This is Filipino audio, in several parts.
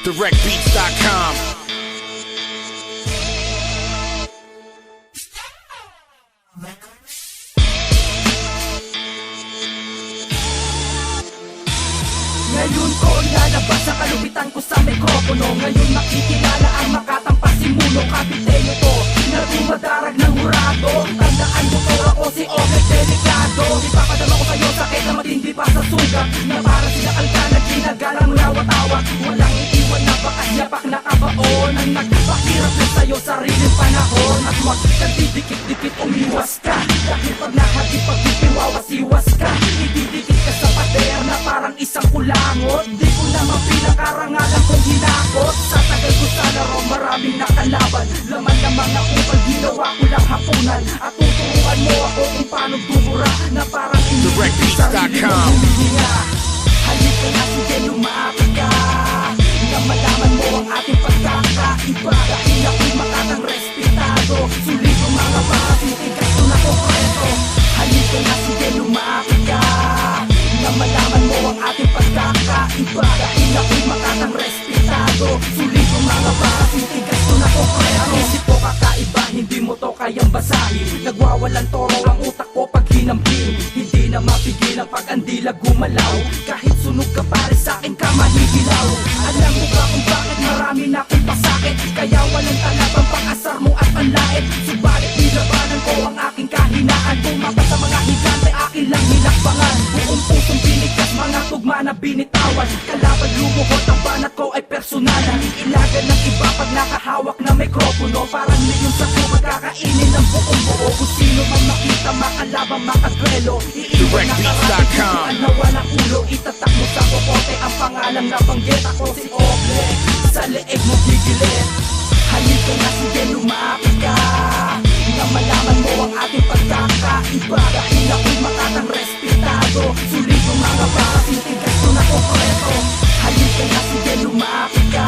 directbeats.com. Ngayon ko lalabas ang kalupitan ko sa mikropono. Ngayon makikilala ang Makatang Pasimuno. Kapitenyo to na dumadarag ng hurado. Tandaan mo to, ako si Oleg Delicado. Ipapadama ko sa'yo sakit na matindi pa sa sugat, na parang sinakalka na ginagalang lawat-awat. Walang iiwan na bakas yapak na kabaon ang nagpapahirap na sa'yo sariling panahon. At wag kang didikit-dikit, umiwas ka, dahil pag nakatipag-ipiwawas-iwas ka, ididikit ka sa pader na parang isang kulangot. Di ko naman pinakarangalan kong hinakot. Sa tagal ko sa laro maraming nakalaban, laman na mga kupal ginawa ko lang hapunan. At tuturuan mo ako kung paano dumura, na parang inibig sa sarili mo humihinga. Halika na sige lumapit ka, na malaman mo ang ating pagkakaiba. Dahil ako'y Makatang respetado, sulit ang mga pakasitigas ko na konkreto. Halika na sige lumapit ka, na malaman mo ang ating pagkakaiba. Dahil ako'y Makatang respetado, sulit ang mga pakasitigas ko na konkreto. Ang isip ko kakaiba, hindi mo to kayang basahin. Nagwawalan toro ang utak ko pag hinambing. Hindi na mapigil ang pag-andila gumalaw, kahit sunog ka pare sa'kin ka mahihilaw. Alam mo ba kung bakit marami na akong pasakit, kaya walang talabang pang-asar mo at panlait. Subalit nilabanan ko ang aking kahinaan, tumapat sa mga higante akin lang hinakbangan. Buong pusong binigkas, mga tugma na binitawan, kalaban lumuhot ang banat ko ay personalan. Iilagan ng iba pag nakahawak na mikropono, parang milyon sa kumag kakainin ng buong buo. Kung sino man makita makalabang makadwelo, directbeats.com. na walang ulo, itatak mo sa kokote ang pangalang nabanggit. Ako si Oleg, sa leeg mo gigilit. Halika na sige lumapit ka, na malaman mo ang ating pagkakaiba. Dahil ako'y Makatang respetado, sulit ang mga pakasitigas ko na konkreto. Halika na sige lumapit ka,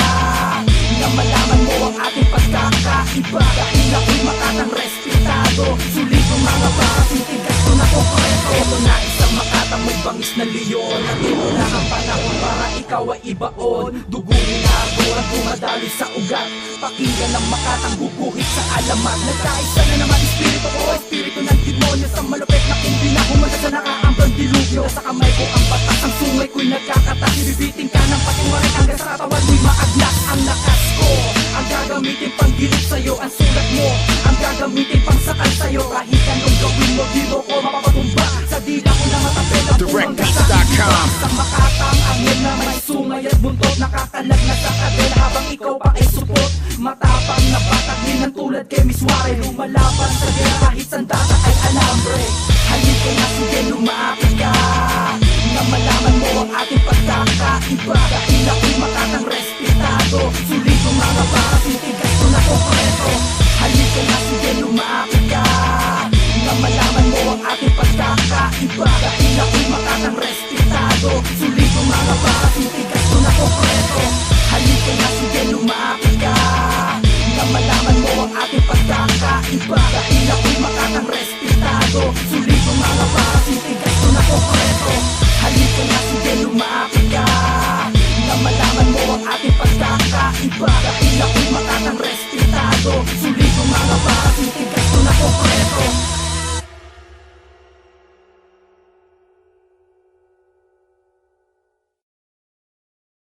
na malaman mo ang ating pagkakaiba. Dahil ako'y Makatang respetado, sulit ang mga pakasitigas ko na konkreto. Ito na isang Makatang may bangis na leon, at ito na ang panahon para ikaw ay ibaon. Dugunin na ako ang dumadaloy sa ugat, pakinggan ng Makatang guguhit sa alamat. Nagkaisa na naman espiritu ko, espiritu ng demonyo, sa malupit na kumbina humanda sa nakaambang dilubyo. Sa kamay ko ang batas, ang sungay ko'y nagkakatas. Ibibiting ka ng patiwarin hanggang sa katawan mo'y maaglas. Ang lakas ko ang gagamitin pang gilip sa'yo, ang sulat mo ang gagamitin pang sakal sa'yo. Kahit anong gawin mo, di mo ko mapapatumba. Sa dila ko na matapel ang directbeats.com. Sa Makatang angin na may sungay at buntot, nakakalag na sa kadena habang ikaw pa ay supot. Matapang na batagin ng tulad kay Miss Ware, lumalaban sa gera kahit sandata ay alambre. Halika na sige